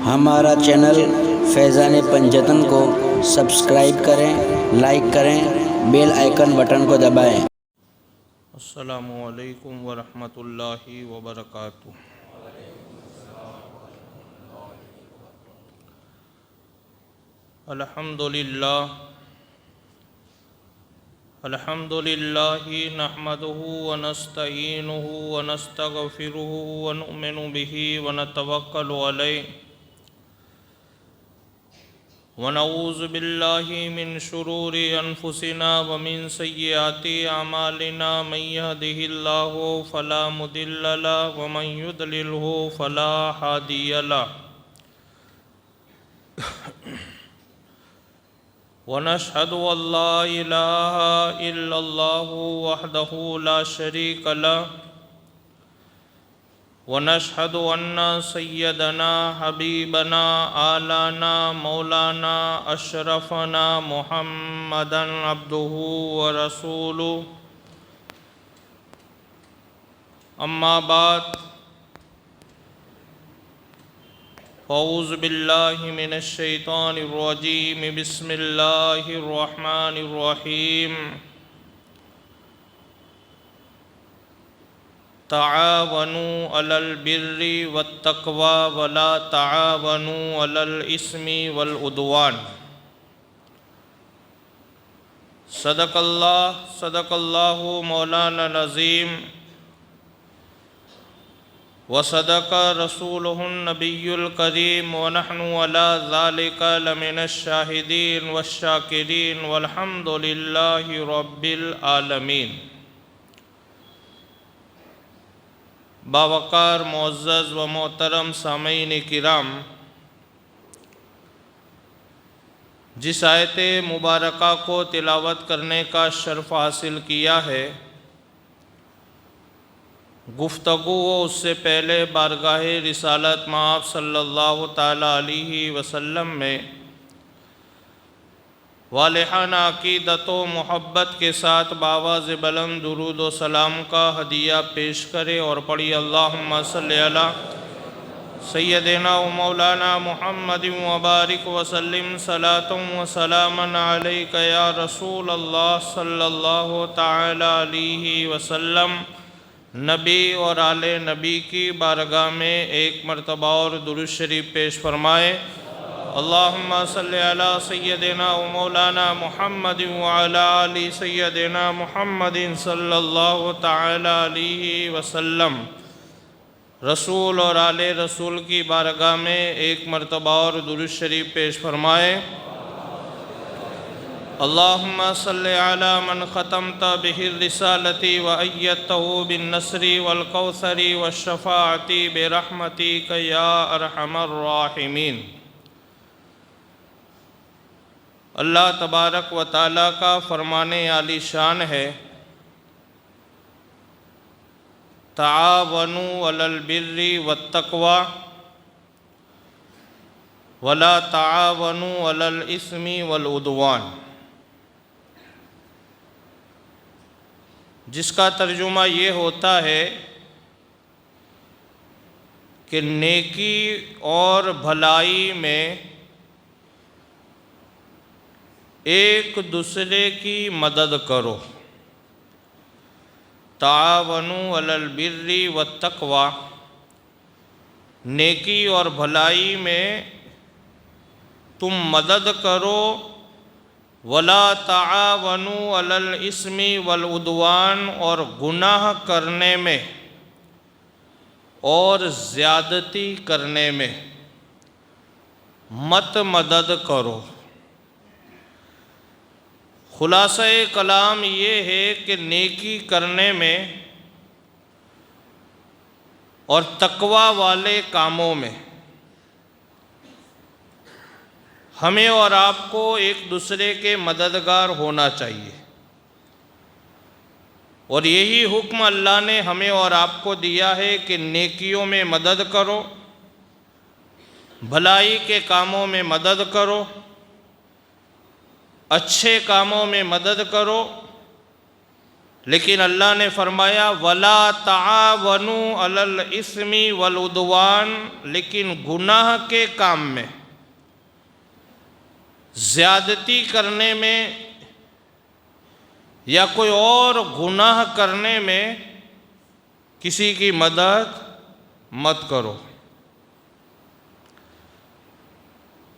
हमारा चैनल फैज़ान पंजतन को सब्सक्राइब करें, लाइक करें, बेल आइकन बटन को दबाएं। अस्सलामु अलैकुम वरहमतुल्लाहि वबरकातुहू। अल्हम्दुलिल्लाहि नहमदुहु व नस्तईनुहु व नस्तगफिरुहु व नुमिनु बिही व नतवक्कलु अलैहि व नऊज़ु बिल्लाहि मिन शुरूरि अनफुसिना व मिन सय्यिआति अमालिना मन यहदिहिल्लाहु फला मुदिल्ल लहु व मन युद्लिलहु फला हादिय लहु व नशहदु अल्ला इलाहा इल्लल्लाहु वहदहु ला शरीक लहु व नशहदु अन्ना सय्यदना हबीबना आलाना मौलाना अशरफना मुहम्मदन अब्दुहु व रसूलुहु। अम्मा बाद फ़ऊज़ु बिल्लाहि मिनश शैतानिर रजीम बिस्मिल्लाहिर रहमानिर रहीम। तआवनु अलल बिर्रि वत्तक़वा वला तआवनु अलल इस्मि वल उद्वान। सदक़ल्लाहु मौलाना अज़ीम व सदक़ रसूलुहुन नबियुल करीम व नहनु अला ज़ालिका लमिनश शाहिदीन वश्शाकिरीन वल्हम्दुलिल्लाहि रब्बिल आलमीन। बावकार मुअज़्ज़ज़ व मोहतरम सामईन किराम, जिस आयत मुबारका को तिलावत करने का शर्फ़ हासिल किया है, गुफ्तगू व उससे पहले बारगाह रिसालत माब सल्लल्लाहु ताला अलैहि वसल्लम में वालिहाना अक़ीदत व मोहब्बत के साथ बावाज़ बुलंद दुरूद व सलाम का हदिया पेश करे और पढ़ी अल्लाहुम्मा सल्लि अला सय्यदिना व मौलाना मुहम्मद व बारिक वसल्लिम सलातुम व सलामन अलैका या रसूल अल्लाह सल्लल्लाहु ताला अलैहि वसल्लम। नबी और आले नबी की बारगाह में एक मरतबा और दुरूद शरीफ पेश फरमाए। अल्लाहुम्मा सल्लि अला सय्यदिना व मौलाना मुहम्मद व अला आलि सय्यदिना मुहम्मदिन सल्लल्लाहु ताला अलैहि वसल्लम। रसूल और आले रसूल की बारगाह में एक मरतबा और दुरूद शरीफ पेश फरमाए। अल्लाहुम्मा सल्लि अला मन ख़तमत बिहिर रिसालती व अय्यदतहु बिन नस्री वल कौसरी व शफ़ाअती बिरहमतिका या अरहमर राहिमीन। अल्लाह तबारक व ताला का फरमाने आली शान है, तआवनु अलल बिर्रि वत्तक़वा वला तआवनु अलल इस्मि वल उद्वान, जिसका तर्जुमा ये होता है कि नेकी और भलाई में एक दूसरे की मदद करो। तावनु अलल बिर्रि वत्तक़वा, नेकी और भलाई में तुम मदद करो। वला तावनु अलल इस्मि वल उद्वान, और गुनाह करने में और ज़्यादती करने में मत मदद करो। खुलासा-ए कलाम ये है कि नेकी करने में और तकवा वाले कामों में हमें और आपको एक दूसरे के मददगार होना चाहिए, और यही हुक्म अल्लाह ने हमें और आपको दिया है कि नेकियों में मदद करो, भलाई के कामों में मदद करो, अच्छे कामों में मदद करो, लेकिन अल्लाह ने फरमाया वला तावनु अलल इस्मी वल उद्वान, लेकिन गुनाह के काम में, ज़्यादती करने में या कोई और गुनाह करने में किसी की मदद मत करो।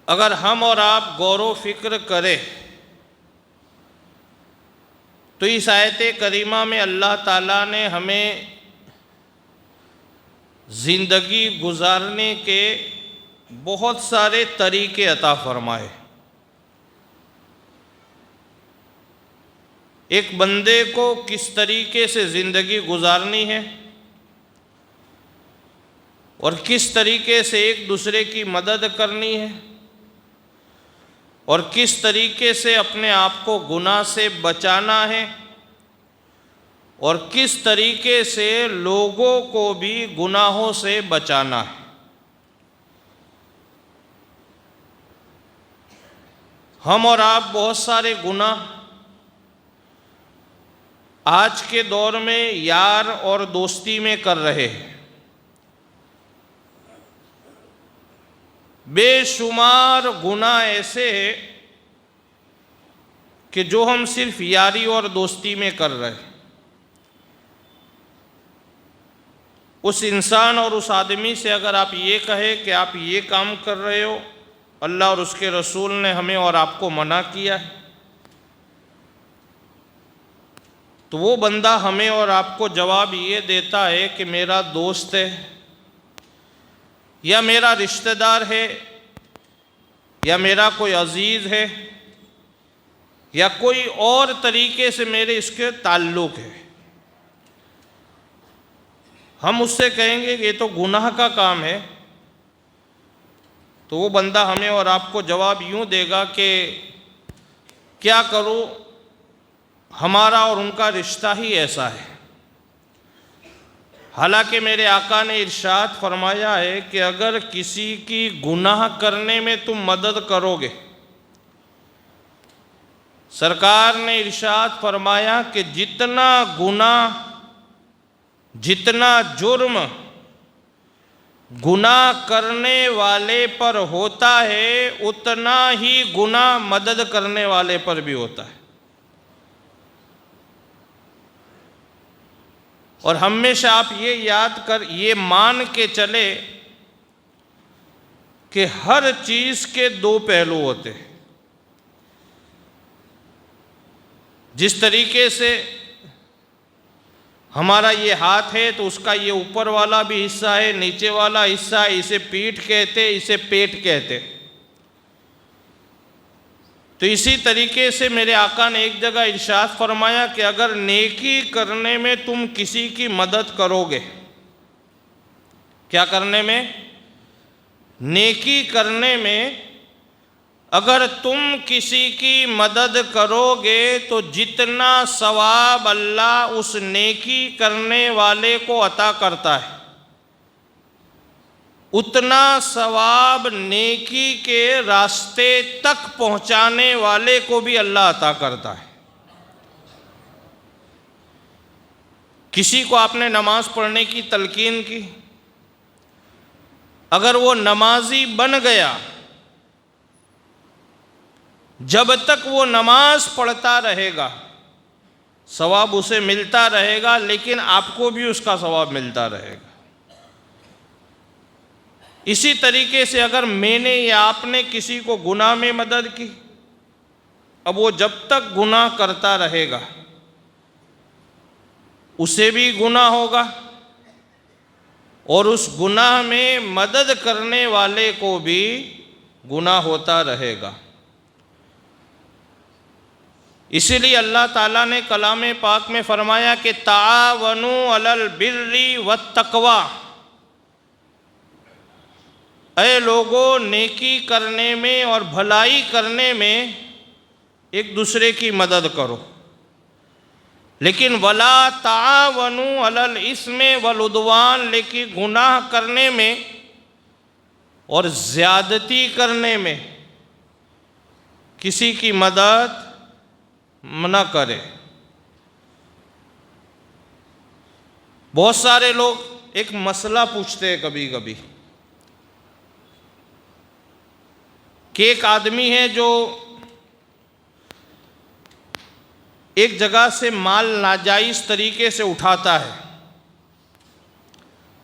अगर हम और आप गौर व फिक्र करें तो इस आयत करीमा में अल्लाह ताला ने हमें ज़िंदगी गुजारने के बहुत सारे तरीके अता फरमाए। एक बंदे को किस तरीके से ज़िंदगी गुजारनी है और किस तरीके से एक दूसरे की मदद करनी है और किस तरीके से अपने आप को गुनाह से बचाना है और किस तरीके से लोगों को भी गुनाहों से बचाना है। हम और आप बहुत सारे गुनाह आज के दौर में यार और दोस्ती में कर रहे हैं। बेशुमार गुनाह ऐसे हैं कि जो हम सिर्फ यारी और दोस्ती में कर रहे हैं। उस इंसान और उस आदमी से अगर आप ये कहें कि आप ये काम कर रहे हो, अल्लाह और उसके रसूल ने हमें और आपको मना किया है, तो वो बंदा हमें और आपको जवाब ये देता है कि मेरा दोस्त है या मेरा रिश्तेदार है या मेरा कोई अजीज़ है या कोई और तरीके से मेरे इसके ताल्लुक़ है। हम उससे कहेंगे कि ये तो गुनाह का काम है, तो वो बंदा हमें और आपको जवाब यूँ देगा कि क्या करूँ, हमारा और उनका रिश्ता ही ऐसा है। हालांकि मेरे आका ने इरशाद फरमाया है कि अगर किसी की गुनाह करने में तुम मदद करोगे, सरकार ने इरशाद फरमाया कि जितना गुनाह, जितना जुर्म गुनाह करने वाले पर होता है, उतना ही गुनाह मदद करने वाले पर भी होता है। और हमेशा आप ये मान के चले कि हर चीज़ के दो पहलू होते हैं। जिस तरीके से हमारा ये हाथ है तो उसका ये ऊपर वाला भी हिस्सा है, नीचे वाला हिस्सा है, इसे पीठ कहते, इसे पेट कहते। तो इसी तरीके से मेरे आका ने एक जगह इरशाद फरमाया कि अगर नेकी करने में तुम किसी की मदद करोगे, क्या करने में? नेकी करने में अगर तुम किसी की मदद करोगे तो जितना सवाब अल्लाह उस नेकी करने वाले को अता करता है, उतना सवाब नेकी के रास्ते तक पहुंचाने वाले को भी अल्लाह अता करता है। किसी को आपने नमाज पढ़ने की तलकीन की, अगर वो नमाजी बन गया, जब तक वो नमाज पढ़ता रहेगा सवाब उसे मिलता रहेगा, लेकिन आपको भी उसका सवाब मिलता रहेगा। इसी तरीके से अगर मैंने या आपने किसी को गुनाह में मदद की, अब वो जब तक गुनाह करता रहेगा उसे भी गुनाह होगा और उस गुनाह में मदद करने वाले को भी गुनाह होता रहेगा। इसीलिए अल्लाह ताला ने कलाम पाक में फरमाया कि तावनु अलल बिर्रि वत्तक़वा, ऐ लोगों नेकी करने में और भलाई करने में एक दूसरे की मदद करो, लेकिन वला तावनु अलल इस्मे वल उद्वान, लेकिन गुनाह करने में और ज़्यादती करने में किसी की मदद न करे। बहुत सारे लोग एक मसला पूछते हैं कभी कभी कि एक आदमी है जो एक जगह से माल नाजायज़ तरीके से उठाता है,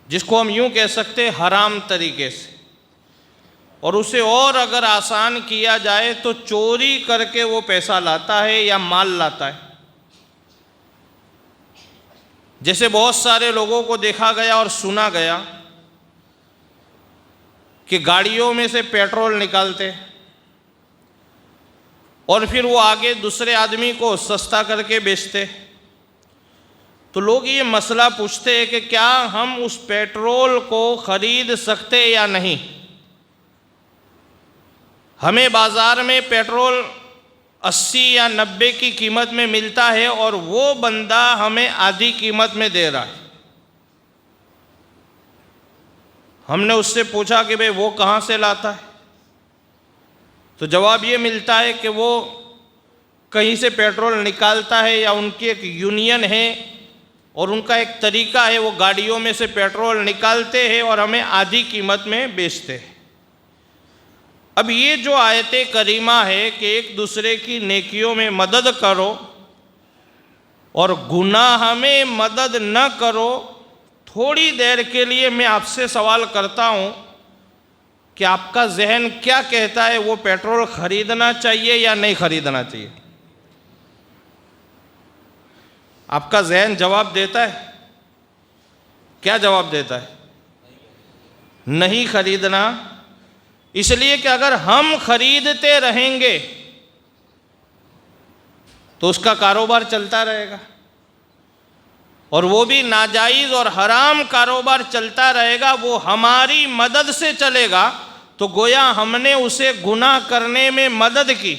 जिसको हम यूं कह सकते हैं हराम तरीके से, और उसे और अगर आसान किया जाए तो चोरी करके वो पैसा लाता है या माल लाता है। जैसे बहुत सारे लोगों को देखा गया और सुना गया कि गाड़ियों में से पेट्रोल निकालते और फिर वो आगे दूसरे आदमी को सस्ता करके बेचते। तो लोग ये मसला पूछते हैं कि क्या हम उस पेट्रोल को खरीद सकते या नहीं। हमें बाज़ार में पेट्रोल 80 या 90 की कीमत में मिलता है और वो बंदा हमें आधी कीमत में दे रहा है। हमने उससे पूछा कि भाई वो कहाँ से लाता है, तो जवाब ये मिलता है कि वो कहीं से पेट्रोल निकालता है या उनकी एक यूनियन है और उनका एक तरीका है, वो गाड़ियों में से पेट्रोल निकालते हैं और हमें आधी कीमत में बेचते हैं। अब ये जो आयते करीमा है कि एक दूसरे की नेकियों में मदद करो और गुनाह में मदद न करो, थोड़ी देर के लिए मैं आपसे सवाल करता हूँ कि आपका जहन क्या कहता है, वो पेट्रोल खरीदना चाहिए या नहीं खरीदना चाहिए? आपका जहन जवाब देता है, क्या जवाब देता है? नहीं खरीदना। इसलिए कि अगर हम खरीदते रहेंगे तो उसका कारोबार चलता रहेगा, और वो भी नाजायज़ और हराम कारोबार चलता रहेगा, वो हमारी मदद से चलेगा, तो गोया हमने उसे गुनाह करने में मदद की।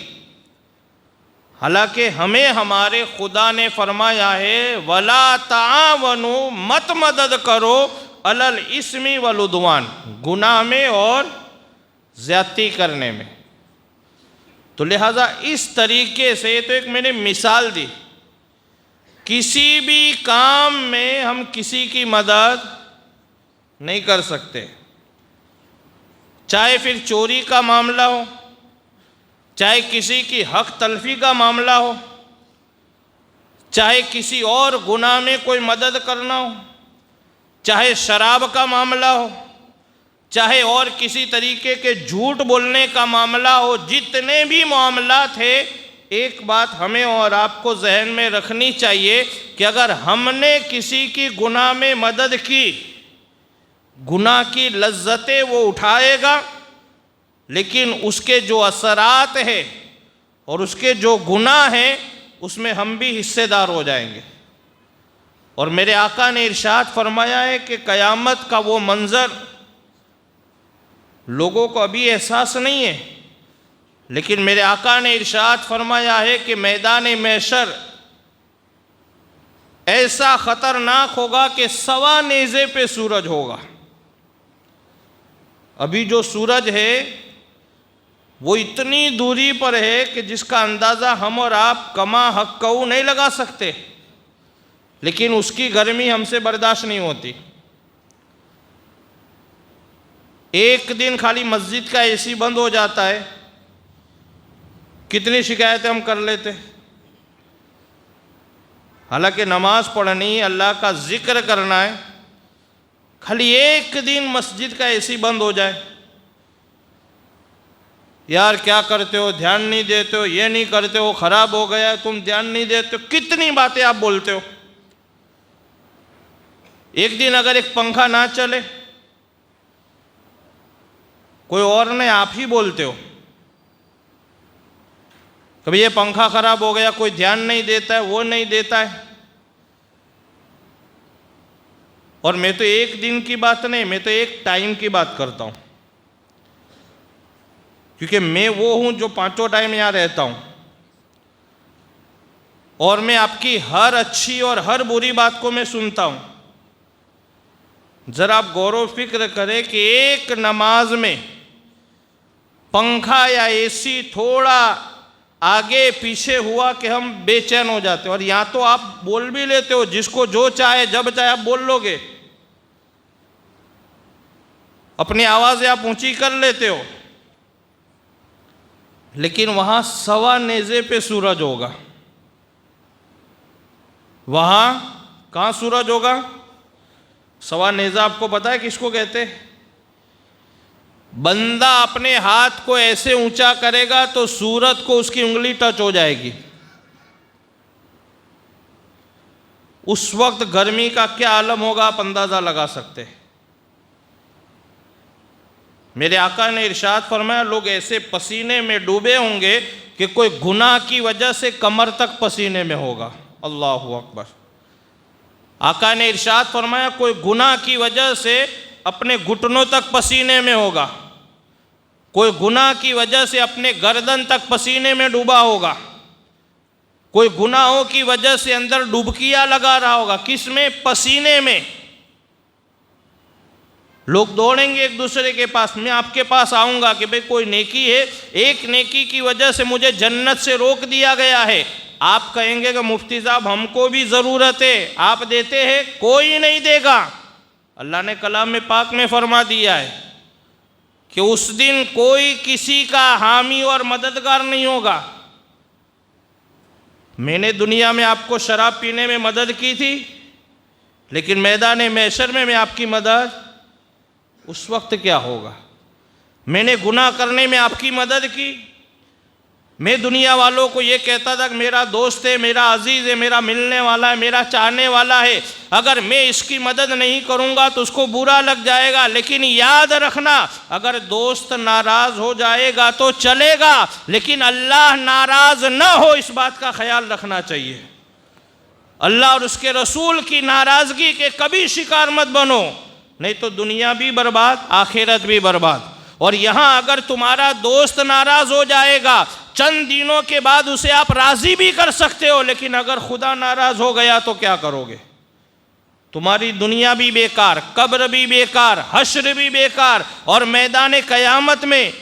हालांकि हमें हमारे खुदा ने फरमाया है वला तावनु, मत मदद करो अलल इस्मी वल उद्वान, गुनाह में और ज़्यादती करने में। तो लिहाजा इस तरीके से, तो एक मैंने मिसाल दी, किसी भी काम में हम किसी की मदद नहीं कर सकते, चाहे फिर चोरी का मामला हो, चाहे किसी की हक तलफी का मामला हो, चाहे किसी और गुनाह में कोई मदद करना हो, चाहे शराब का मामला हो, चाहे और किसी तरीके के झूठ बोलने का मामला हो, जितने भी मामला थे, एक बात हमें और आपको जहन में रखनी चाहिए कि अगर हमने किसी की गुनाह में मदद की, गुनाह की लज्जतें वो उठाएगा, लेकिन उसके जो असरात है और उसके जो गुनाह हैं उसमें हम भी हिस्सेदार हो जाएंगे। और मेरे आका ने इरशाद फरमाया है कि क़यामत का वो मंज़र लोगों को अभी एहसास नहीं है, लेकिन मेरे आका ने इरशाद फरमाया है कि मैदान महशर ऐसा ख़तरनाक होगा कि सवा नेज़े पे सूरज होगा। अभी जो सूरज है वो इतनी दूरी पर है कि जिसका अंदाज़ा हम और आप कमा हक्कऊ नहीं लगा सकते, लेकिन उसकी गर्मी हमसे बर्दाश्त नहीं होती। एक दिन खाली मस्जिद का एसी बंद हो जाता है, कितनी शिकायतें हम कर लेते। हालांकि नमाज पढ़नी, अल्लाह का जिक्र करना है, खाली एक दिन मस्जिद का एसी बंद हो जाए, यार क्या करते हो, ध्यान नहीं देते हो, ये नहीं करते हो, ख़राब हो गया, तुम ध्यान नहीं देते हो, कितनी बातें आप बोलते हो। एक दिन अगर एक पंखा ना चले, कोई और नहीं, आप ही बोलते हो कभी ये पंखा ख़राब हो गया, कोई ध्यान नहीं देता है, वो नहीं देता है। और मैं तो एक दिन की बात नहीं, मैं तो एक टाइम की बात करता हूँ, क्योंकि मैं वो हूँ जो पांचों टाइम यहाँ रहता हूँ, और मैं आपकी हर अच्छी और हर बुरी बात को मैं सुनता हूँ। ज़रा आप गौर फिक्र करें कि एक नमाज में पंखा या एसी थोड़ा आगे पीछे हुआ कि हम बेचैन हो जाते हैं। और यहाँ तो आप बोल भी लेते हो, जिसको जो चाहे जब चाहे आप बोल लोगे, अपनी आवाज़ें आप ऊंची कर लेते हो, लेकिन वहाँ सवा नेज़े पे सूरज होगा। वहाँ कहाँ सूरज होगा? सवा नेज़ा आपको पता है किसको कहते हैं? बंदा अपने हाथ को ऐसे ऊंचा करेगा तो सूरज को उसकी उंगली टच हो जाएगी। उस वक्त गर्मी का क्या आलम होगा आप अंदाज़ा लगा सकते हैं। मेरे आका ने इरशाद फरमाया, लोग ऐसे पसीने में डूबे होंगे कि कोई गुनाह की वजह से कमर तक पसीने में होगा। अल्लाहु अकबर। आका ने इरशाद फरमाया, कोई गुनाह की वजह से अपने घुटनों तक पसीने में होगा, कोई गुनाह की वजह से अपने गर्दन तक पसीने में डूबा होगा, कोई गुनाहों की वजह से अंदर डुबकियां लगा रहा होगा। किस में? पसीने में। लोग दौड़ेंगे एक दूसरे के पास, मैं आपके पास आऊँगा कि भाई कोई नेकी है, एक नेकी की वजह से मुझे जन्नत से रोक दिया गया है। आप कहेंगे कि मुफ्ती साहब हमको भी ज़रूरत है, आप देते हैं? कोई नहीं देगा। अल्लाह ने कलाम में पाक में फरमा दिया है कि उस दिन कोई किसी का हामी और मददगार नहीं होगा। मैंने दुनिया में आपको शराब पीने में मदद की थी, लेकिन मैदान महशर में मैं आपकी मदद उस वक्त क्या होगा? मैंने गुनाह करने में आपकी मदद की। मैं दुनिया वालों को ये कहता था कि मेरा दोस्त है, मेरा अजीज़ है, मेरा मिलने वाला है, मेरा चाहने वाला है, अगर मैं इसकी मदद नहीं करूँगा तो उसको बुरा लग जाएगा। लेकिन याद रखना, अगर दोस्त नाराज़ हो जाएगा तो चलेगा, लेकिन अल्लाह नाराज़ ना हो, इस बात का ख्याल रखना चाहिए। अल्लाह और उसके रसूल की नाराज़गी के कभी शिकार मत बनो, नहीं तो दुनिया भी बर्बाद, आखिरत भी बर्बाद। और यहाँ अगर तुम्हारा दोस्त नाराज़ हो जाएगा, चंद दिनों के बाद उसे आप राज़ी भी कर सकते हो, लेकिन अगर खुदा नाराज़ हो गया तो क्या करोगे? तुम्हारी दुनिया भी बेकार, कब्र भी बेकार, हश्र भी बेकार, और मैदान क़यामत में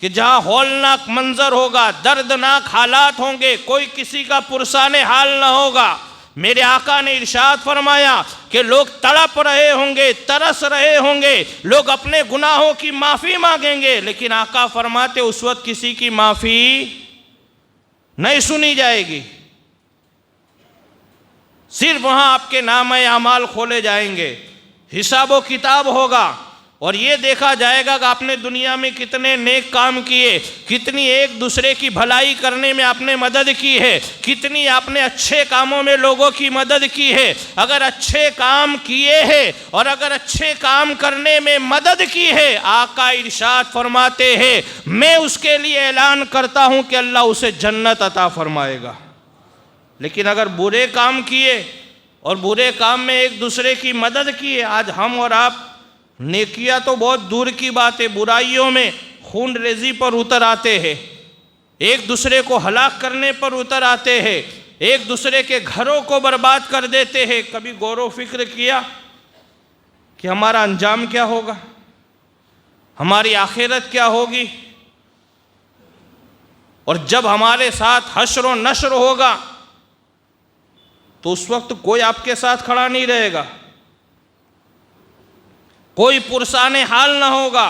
कि जहाँ हौलनाक मंजर होगा, दर्दनाक हालात होंगे, कोई किसी का पुरसाने हाल ना होगा। मेरे आका ने इरशाद फरमाया कि लोग तड़प रहे होंगे, तरस रहे होंगे, लोग अपने गुनाहों की माफ़ी मांगेंगे, लेकिन आका फरमाते उस वक्त किसी की माफ़ी नहीं सुनी जाएगी। सिर्फ वहाँ आपके नामे अमाल खोले जाएंगे, हिसाब किताब होगा, और ये देखा जाएगा कि आपने दुनिया में कितने नेक काम किए, कितनी एक दूसरे की भलाई करने में आपने मदद की है, कितनी आपने अच्छे कामों में लोगों की मदद की है। अगर अच्छे काम किए हैं और अगर अच्छे काम करने में मदद की है, आका इरशाद फरमाते हैं मैं उसके लिए ऐलान करता हूँ कि अल्लाह उसे जन्नत अता फरमाएगा। लेकिन अगर बुरे काम किए और बुरे काम में एक दूसरे की मदद की है, आज हम और आप नेकियां तो बहुत दूर की बात है, बुराइयों में खून रेजी पर उतर आते हैं, एक दूसरे को हलाक करने पर उतर आते हैं, एक दूसरे के घरों को बर्बाद कर देते हैं। कभी गौर व फिक्र किया कि हमारा अंजाम क्या होगा, हमारी आखिरत क्या होगी? और जब हमारे साथ हश्र व नश्र होगा तो उस वक्त कोई आपके साथ खड़ा नहीं रहेगा, कोई पुरसाने हाल ना होगा,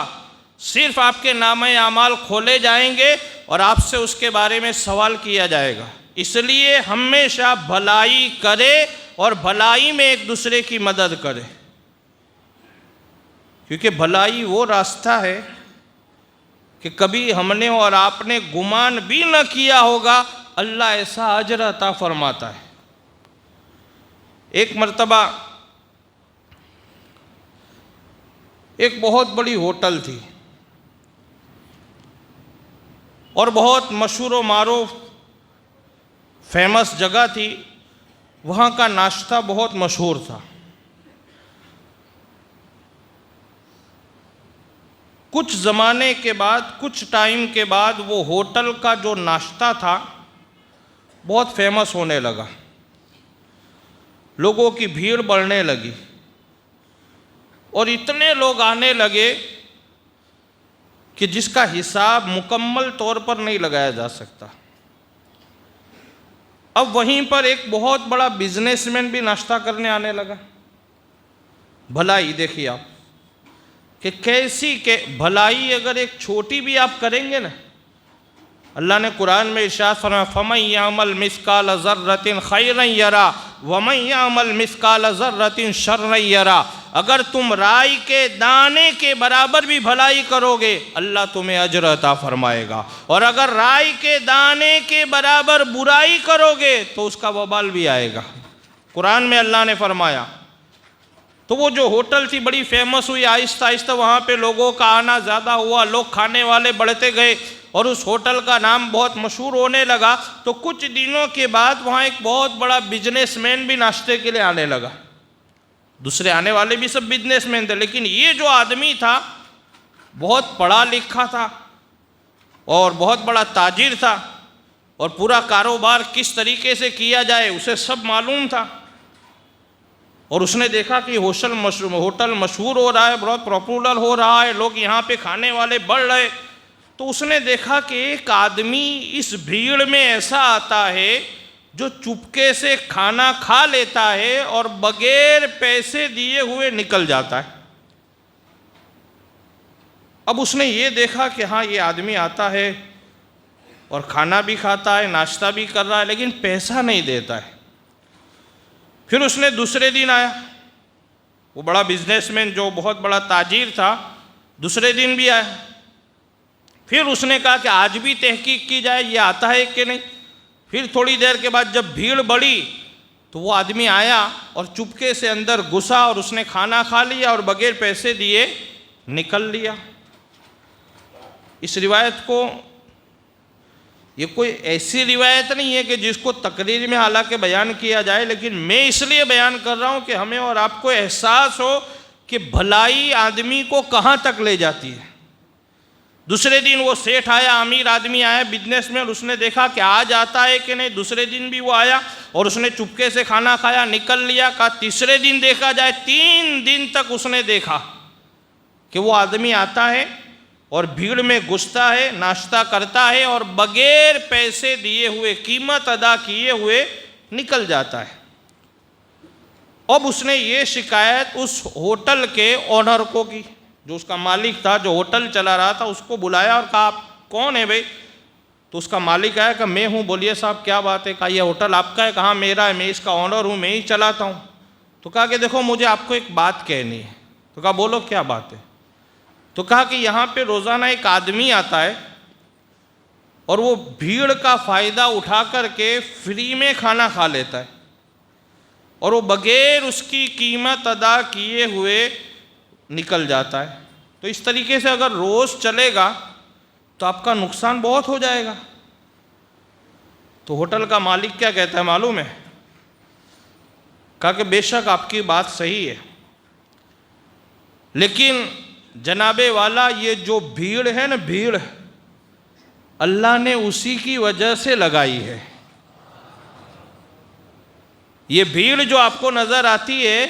सिर्फ आपके नामे आमाल खोले जाएंगे और आपसे उसके बारे में सवाल किया जाएगा। इसलिए हमेशा भलाई करे और भलाई में एक दूसरे की मदद करे, क्योंकि भलाई वो रास्ता है कि कभी हमने और आपने गुमान भी न किया होगा, अल्लाह ऐसा अजर अता फरमाता है। एक मर्तबा एक बहुत बड़ी होटल थी और बहुत मशहूर व मारूफ फेमस जगह थी, वहाँ का नाश्ता बहुत मशहूर था। कुछ ज़माने के बाद, कुछ टाइम के बाद वो होटल का जो नाश्ता था बहुत फेमस होने लगा, लोगों की भीड़ बढ़ने लगी और इतने लोग आने लगे कि जिसका हिसाब मुकम्मल तौर पर नहीं लगाया जा सकता। अब वहीं पर एक बहुत बड़ा बिजनेसमैन भी नाश्ता करने आने लगा। भलाई देखिए आप कि कैसी के भलाई अगर एक छोटी भी आप करेंगे ना, अल्लाह ने कुरान में इरशाद फरमाया फमन यामल मिस्काल ज़र्रतिन खैरन यरा वमन यामल मिस्काल ज़र्रतिन शर्रन यरा। अगर तुम राई के दाने के बराबर भी भलाई करोगे अल्लाह तुम्हें अजर अता फरमाएगा, और अगर राई के दाने के बराबर बुराई करोगे तो उसका वबाल भी आएगा। कुरान में अल्लाह ने फरमाया। तो वो जो होटल थी बड़ी फेमस हुई, आहिस्ता आहिस्ता वहाँ पे लोगों का आना ज़्यादा हुआ, लोग खाने वाले बढ़ते गए और उस होटल का नाम बहुत मशहूर होने लगा। तो कुछ दिनों के बाद वहाँ एक बहुत बड़ा बिजनेसमैन भी नाश्ते के लिए आने लगा। दूसरे आने वाले भी सब बिजनेसमैन थे, लेकिन ये जो आदमी था बहुत पढ़ा लिखा था और बहुत बड़ा ताजिर था, और पूरा कारोबार किस तरीके से किया जाए उसे सब मालूम था। और उसने देखा कि होटल मशहूर हो रहा है, बहुत पॉपुलर हो रहा है, लोग यहाँ पे खाने वाले बढ़ रहे। तो उसने देखा कि एक आदमी इस भीड़ में ऐसा आता है जो चुपके से खाना खा लेता है और बगैर पैसे दिए हुए निकल जाता है। अब उसने ये देखा कि हाँ ये आदमी आता है और खाना भी खाता है, नाश्ता भी कर रहा है, लेकिन पैसा नहीं देता है। फिर उसने दूसरे दिन आया, वो बड़ा बिजनेसमैन जो बहुत बड़ा ताजिर था, दूसरे दिन भी आया। फिर उसने कहा कि आज भी तहकीक की जाए ये आता है कि नहीं। फिर थोड़ी देर के बाद जब भीड़ बढ़ी तो वो आदमी आया और चुपके से अंदर घुसा और उसने खाना खा लिया और बगैर पैसे दिए निकल लिया। इस रिवायत को, ये कोई ऐसी रिवायत नहीं है कि जिसको तकरीर में हालांकि बयान किया जाए, लेकिन मैं इसलिए बयान कर रहा हूँ कि हमें और आपको एहसास हो कि भलाई आदमी को कहाँ तक ले जाती है। दूसरे दिन वो सेठ आया, अमीर आदमी आया, बिजनेसमैन, उसने देखा कि आज आता है कि नहीं। दूसरे दिन भी वो आया और उसने चुपके से खाना खाया, निकल लिया। कहा तीसरे दिन देखा जाए, 3 दिन तक उसने देखा कि वो आदमी आता है और भीड़ में घुसता है, नाश्ता करता है और बगैर पैसे दिए हुए, कीमत अदा किए हुए निकल जाता है। अब उसने ये शिकायत उस होटल के ओनर को की, जो उसका मालिक था, जो होटल चला रहा था, उसको बुलाया और कहा आप कौन है भाई। तो उसका मालिक आया कि मैं हूँ। बोलिए साहब क्या बात है। कहा यह होटल आपका है। कहा मेरा है, मैं इसका ओनर हूँ, मैं ही चलाता हूँ। तो कहा कि देखो मुझे आपको एक बात कहनी है। तो कहा बोलो क्या बात है। तो कहा कि यहाँ पे रोज़ाना एक आदमी आता है और वो भीड़ का फ़ायदा उठा करके फ्री में खाना खा लेता है और वो बगैर उसकी कीमत अदा किए हुए निकल जाता है। तो इस तरीके से अगर रोज़ चलेगा तो आपका नुकसान बहुत हो जाएगा। तो होटल का मालिक क्या कहता है मालूम है। कहा कि बेशक आपकी बात सही है, लेकिन जनाबे वाला ये जो भीड़ है ना, भीड़ अल्लाह ने उसी की वजह से लगाई है। ये भीड़ जो आपको नज़र आती है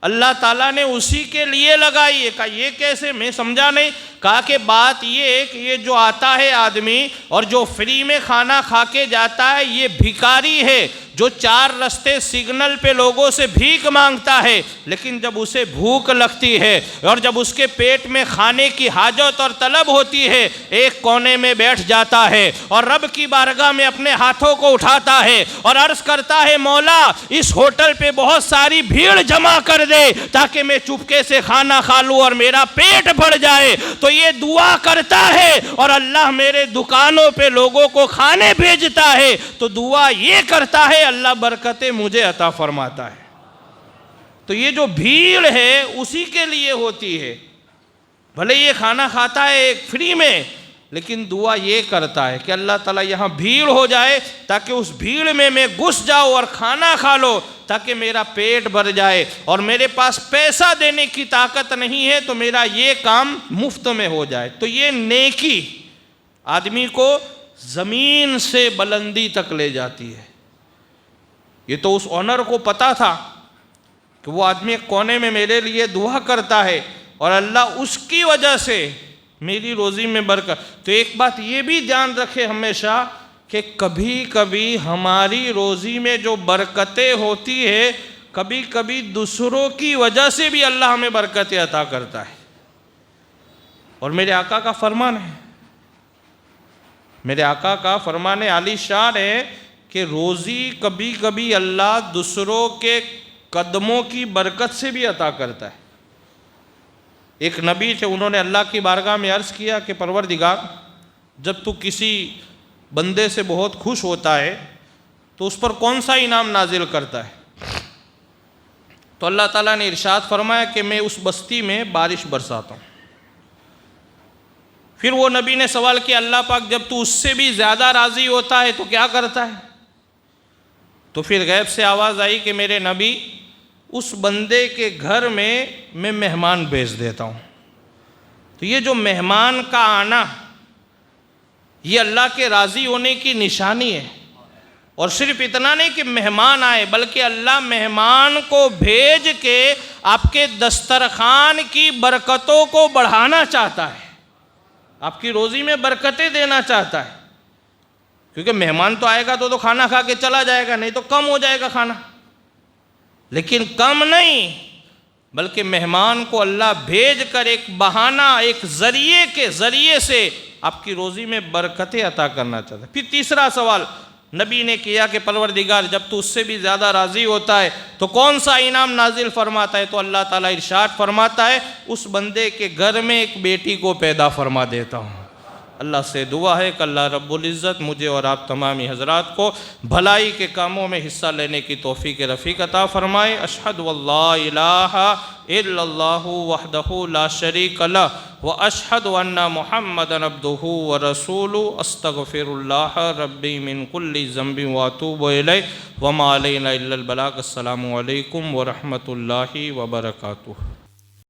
अल्लाह ताला ने उसी के लिए लगाई है। कहा ये कैसे, मैं समझा नहीं। कहा कि बात ये है कि ये जो आता है आदमी और जो फ्री में खाना खा के जाता है, ये भिखारी है जो 4 रस्ते सिग्नल पे लोगों से भीख मांगता है, लेकिन जब उसे भूख लगती है और जब उसके पेट में खाने की हाजत और तलब होती है, एक कोने में बैठ जाता है और रब की बारगाह में अपने हाथों को उठाता है और अर्ज़ करता है मौला इस होटल पे बहुत सारी भीड़ जमा कर दे ताकि मैं चुपके से खाना खा लूँ और मेरा पेट भर जाए। तो ये दुआ करता है और अल्लाह मेरे दुकानों पे लोगों को खाने भेजता है। तो दुआ ये करता है अल्लाह बरकतें मुझे अता फरमाता है। तो ये जो भीड़ है उसी के लिए होती है। भले ये खाना खाता है एक फ्री में, लेकिन दुआ ये करता है कि अल्लाह ताला यहाँ भीड़ हो जाए ताकि उस भीड़ में मैं घुस जाऊँ और खाना खा लो ताकि मेरा पेट भर जाए, और मेरे पास पैसा देने की ताकत नहीं है तो मेरा ये काम मुफ्त में हो जाए। तो ये नेकी आदमी को ज़मीन से बुलंदी तक ले जाती है। ये तो उस ऑनर को पता था कि वो आदमी एक कोने में मेरे लिए दुआ करता है और अल्लाह उसकी वजह से मेरी रोज़ी में बरकत। तो एक बात ये भी ध्यान रखे हमेशा कि कभी कभी हमारी रोज़ी में जो बरकतें होती है, कभी कभी दूसरों की वजह से भी अल्लाह हमें बरकतें अता करता है। और मेरे आका का फरमान है, मेरे आका का फरमान आलीशान है कि रोज़ी कभी कभी अल्लाह दूसरों के कदमों की बरकत से भी अता करता है। एक नबी थे, उन्होंने अल्लाह की बारगाह में अर्ज़ किया कि परवरदिगार, जब तू किसी बंदे से बहुत खुश होता है तो उस पर कौन सा इनाम नाजिल करता है? तो अल्लाह ताला ने इरशाद फरमाया कि मैं उस बस्ती में बारिश बरसाता हूँ। फिर वो नबी ने सवाल किया, अल्लाह पाक जब तू उससे भी ज़्यादा राज़ी होता है तो क्या करता है? तो फिर गैब से आवाज़ आई कि मेरे नबी, उस बंदे के घर में मैं मेहमान भेज देता हूँ। तो ये जो मेहमान का आना, ये अल्लाह के राज़ी होने की निशानी है। और सिर्फ इतना नहीं कि मेहमान आए, बल्कि अल्लाह मेहमान को भेज के आपके दस्तरखान की बरकतों को बढ़ाना चाहता है, आपकी रोज़ी में बरकतें देना चाहता है। क्योंकि मेहमान तो आएगा तो खाना खा के चला जाएगा, नहीं तो कम हो जाएगा खाना। लेकिन कम नहीं, बल्कि मेहमान को अल्लाह भेज कर एक बहाना, एक ज़रिए के ज़रिए से आपकी रोज़ी में बरकतें अता करना चाहता है। फिर तीसरा सवाल नबी ने किया कि परवरदिगार, जब तू उससे भी ज़्यादा राज़ी होता है तो कौन सा इनाम नाजिल फरमाता है? तो अल्लाह ताला इरशाद फरमाता है, उस बंदे के घर में एक बेटी को पैदा फरमा देता हूँ। अल्लाह से दुआ है कि अल्लाह रब्बुल इज़्ज़त मुझे और आप तमामी हज़रात को भलाई के कामों में हिस्सा लेने की तौफ़ीक़ रफ़ीक़ अता फ़रमाए। अशहदु अल्ला इलाहा इल्लल्लाहु वहदहु ला शरीक लह व अशहदु अन्ना मुहम्मदन अब्दुहु व रसूलुहु अस्तग़फिरुल्लाह रब्बी मिन कुल्ली ज़ंबिन व अतूबु इलैहि व मा अलैना इल्लल बलाग। अस्सलामु अलैकुम व रहमतुल्लाहि व बरकातुहू।